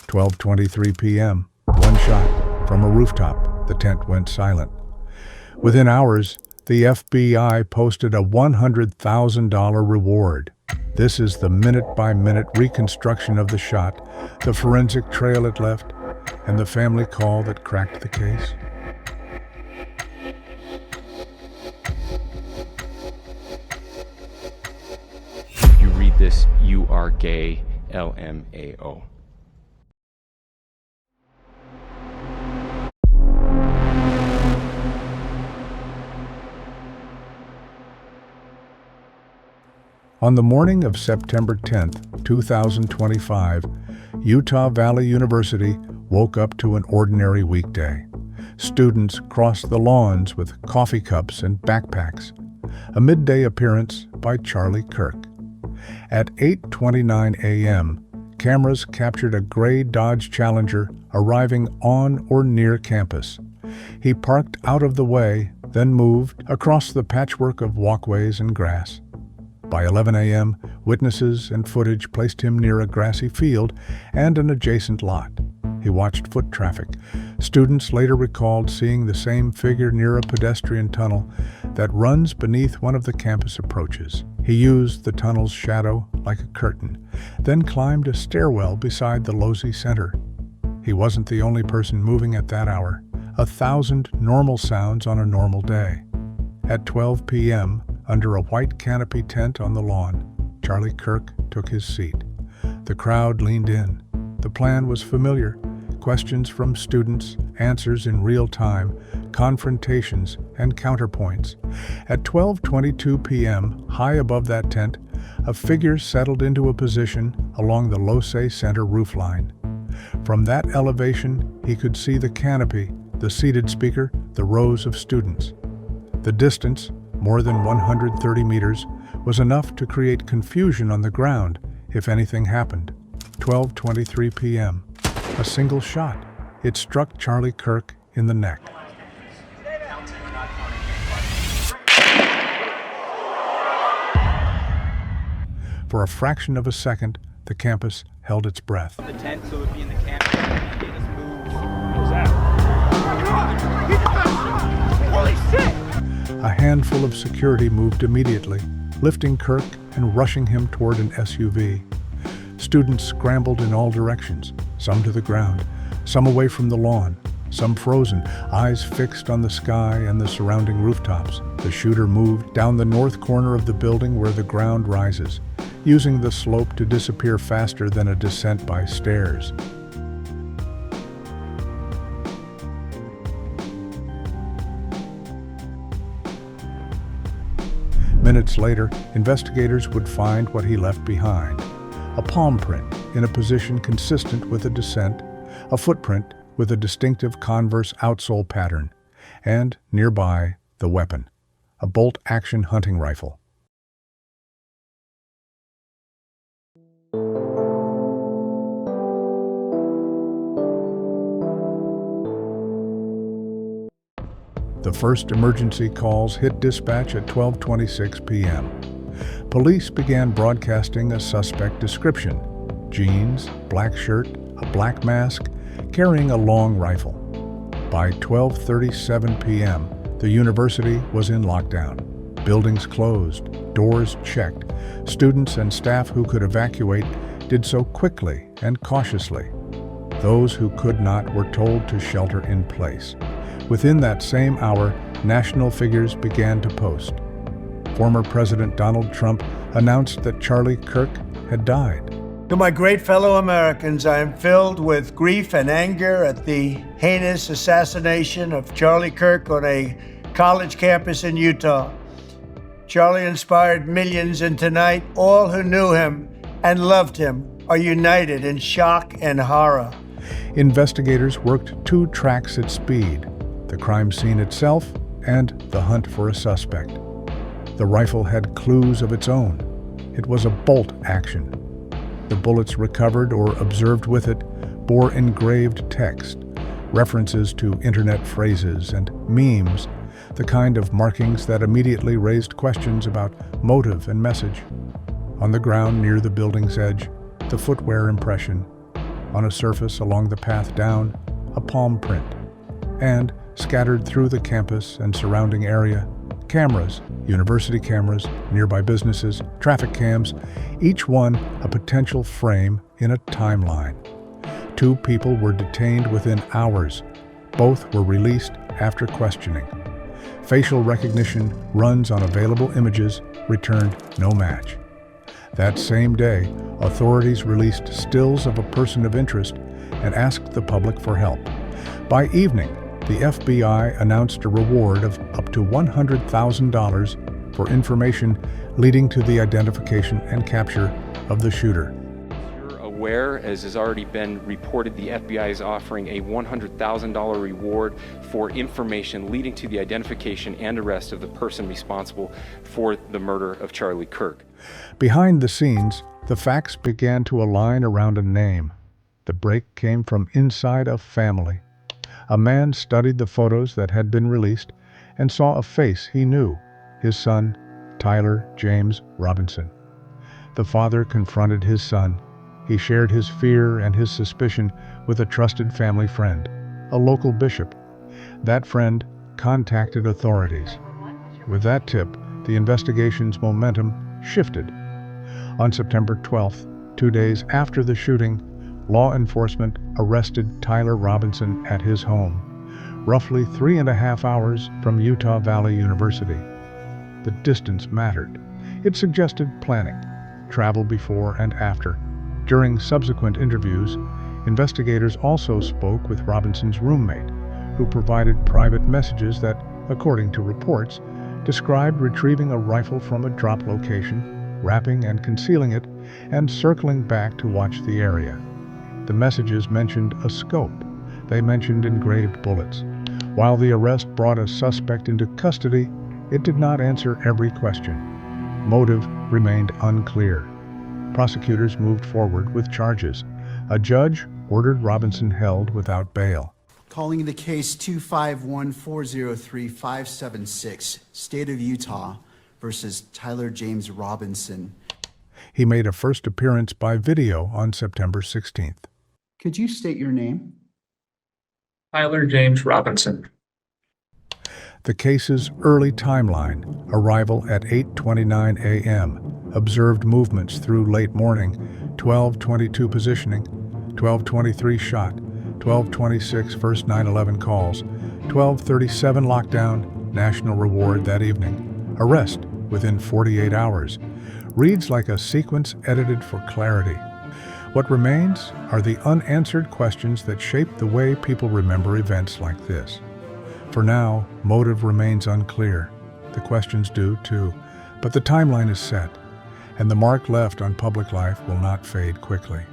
12:23 p.m., one shot from a rooftop. The tent went silent. Within hours, the FBI posted a $100,000 reward. This is the minute-by-minute reconstruction of the shot, the forensic trail it left, and the family call that cracked the case. You read this, you are gay, LMAO. On the morning of September 10, 2025, Utah Valley University woke up to an ordinary weekday. Students crossed the lawns with coffee cups and backpacks. A midday appearance by Charlie Kirk. At 8:29 a.m., cameras captured a gray Dodge Challenger arriving on or near campus. He parked out of the way, then moved across the patchwork of walkways and grass. By 11 a.m., witnesses and footage placed him near a grassy field and an adjacent lot. He watched foot traffic. Students later recalled seeing the same figure near a pedestrian tunnel that runs beneath one of the campus approaches. He used the tunnel's shadow like a curtain, then climbed a stairwell beside the Lozy Center. He wasn't the only person moving at that hour. 1,000 normal sounds on a normal day. At 12 p.m., under a white canopy tent on the lawn, Charlie Kirk took his seat. The crowd leaned in. The plan was familiar. Questions from students, answers in real time, confrontations and counterpoints. At 12:22 p.m., high above that tent, a figure settled into a position along the Lozy Center roofline. From that elevation, he could see the canopy, the seated speaker, the rows of students. The distance, more than 130 meters, was enough to create confusion on the ground if anything happened. 12:23 p.m. A single shot. It struck Charlie Kirk in the neck. For a fraction of a second, the campus held its breath. The tent, so it would be in the campus. And they just moved. What was that? Holy shit! A handful of security moved immediately, lifting Kirk and rushing him toward an SUV. Students scrambled in all directions, some to the ground, some away from the lawn, some frozen, eyes fixed on the sky and the surrounding rooftops. The shooter moved down the north corner of the building where the ground rises, using the slope to disappear faster than a descent by stairs. Minutes later, investigators would find what he left behind. A palm print in a position consistent with a descent, a footprint with a distinctive converse outsole pattern, and, nearby, the weapon, a bolt-action hunting rifle. The first emergency calls hit dispatch at 12:26 p.m. Police began broadcasting a suspect description: jeans, black shirt, a black mask, carrying a long rifle. By 12:37 p.m., the university was in lockdown. Buildings closed, doors checked. Students and staff who could evacuate did so quickly and cautiously. Those who could not were told to shelter in place. Within that same hour, national figures began to post. Former President Donald Trump announced that Charlie Kirk had died. To my great fellow Americans, I am filled with grief and anger at the heinous assassination of Charlie Kirk on a college campus in Utah. Charlie inspired millions, and tonight, all who knew him and loved him are united in shock and horror. Investigators worked two tracks at speed: the crime scene itself and the hunt for a suspect. The rifle had clues of its own. It was a bolt action. The bullets recovered or observed with it bore engraved text, references to internet phrases and memes, the kind of markings that immediately raised questions about motive and message. On the ground near the building's edge, the footwear impression. On a surface along the path down, a palm print. And, scattered through the campus and surrounding area, cameras, university cameras, nearby businesses, traffic cams, each one a potential frame in a timeline. 2 people were detained within hours. Both were released after questioning. Facial recognition runs on available images returned no match. That same day, authorities released stills of a person of interest and asked the public for help. By evening, the FBI announced a reward of up to $100,000 for information leading to the identification and capture of the shooter. You're aware, as has already been reported, the FBI is offering a $100,000 reward for information leading to the identification and arrest of the person responsible for the murder of Charlie Kirk. Behind the scenes, the facts began to align around a name. The break came from inside a family. A man studied the photos that had been released and saw a face he knew, his son, Tyler James Robinson. The father confronted his son. He shared his fear and his suspicion with a trusted family friend, a local bishop. That friend contacted authorities. With that tip, the investigation's momentum shifted. On September 12th, 2 days after the shooting, law enforcement arrested Tyler Robinson at his home, roughly 3.5 hours from Utah Valley University. The distance mattered. It suggested planning, travel before and after. During subsequent interviews, investigators also spoke with Robinson's roommate, who provided private messages that, according to reports, described retrieving a rifle from a drop location, wrapping and concealing it, and circling back to watch the area. The messages mentioned a scope. They mentioned engraved bullets. While the arrest brought a suspect into custody, it did not answer every question. Motive remained unclear. Prosecutors moved forward with charges. A judge ordered Robinson held without bail. Calling the case 251403576, State of Utah versus Tyler James Robinson. He made a first appearance by video on September 16th. Could you state your name? Tyler James Robinson. The case's early timeline, arrival at 8:29 a.m., observed movements through late morning, 12:22 positioning, 12:23 shot, 12:26 first 911 calls, 12:37 lockdown, national reward that evening, arrest within 48 hours. Reads like a sequence edited for clarity. What remains are the unanswered questions that shape the way people remember events like this. For now, motive remains unclear. The questions do too, but the timeline is set, and the mark left on public life will not fade quickly.